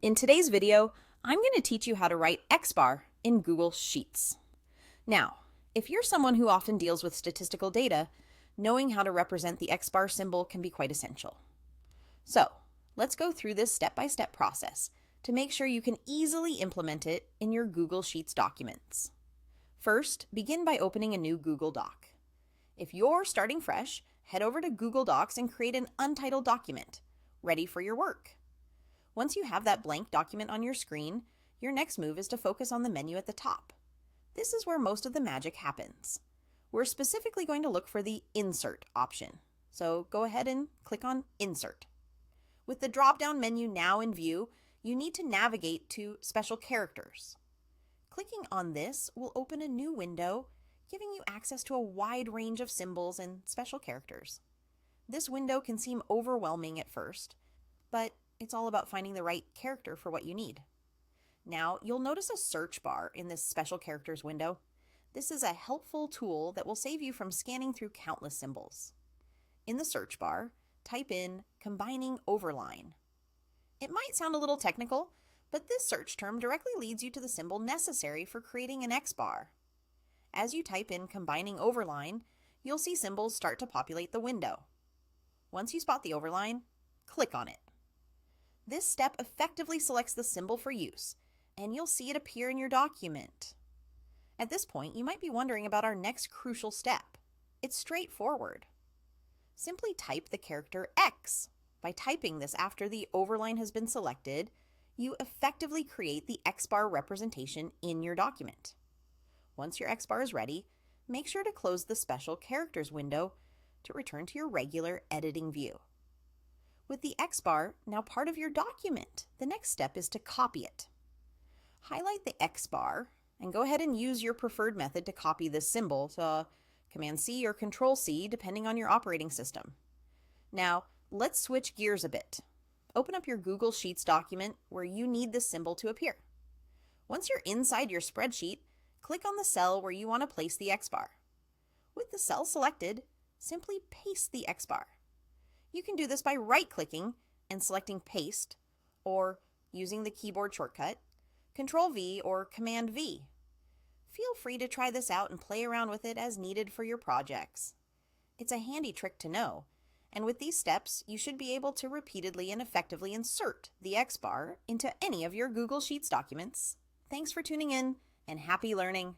In today's video, I'm going to teach you how to write X-bar in Google Sheets. Now, if you're someone who often deals with statistical data, knowing how to represent the X-bar symbol can be quite essential. So, let's go through this step-by-step process to make sure you can easily implement it in your Google Sheets documents. First, begin by opening a new Google Doc. If you're starting fresh, head over to Google Docs and create an untitled document, ready for your work. Once you have that blank document on your screen, your next move is to focus on the menu at the top. This is where most of the magic happens. We're specifically going to look for the Insert option, so go ahead and click on Insert. With the drop-down menu now in view, you need to navigate to Special Characters. Clicking on this will open a new window, giving you access to a wide range of symbols and special characters. This window can seem overwhelming at first, but it's all about finding the right character for what you need. Now, you'll notice a search bar in this Special Characters window. This is a helpful tool that will save you from scanning through countless symbols. In the search bar, type in combining overline. It might sound a little technical, but this search term directly leads you to the symbol necessary for creating an X-bar. As you type in combining overline, you'll see symbols start to populate the window. Once you spot the overline, click on it. This step effectively selects the symbol for use, and you'll see it appear in your document. At this point, you might be wondering about our next crucial step. It's straightforward. Simply type the character X. By typing this after the overline has been selected, you effectively create the X-bar representation in your document. Once your X-bar is ready, make sure to close the Special Characters window to return to your regular editing view. With the X-bar now part of your document, the next step is to copy it. Highlight the X-bar and go ahead and use your preferred method to copy this symbol, so Command-C or Control-C depending on your operating system. Now, let's switch gears a bit. Open up your Google Sheets document where you need this symbol to appear. Once you're inside your spreadsheet, click on the cell where you want to place the X-bar. With the cell selected, simply paste the X-bar. You can do this by right-clicking and selecting Paste, or using the keyboard shortcut, Control-V or Command-V. Feel free to try this out and play around with it as needed for your projects. It's a handy trick to know, and with these steps, you should be able to repeatedly and effectively insert the X-bar into any of your Google Sheets documents. Thanks for tuning in, and happy learning!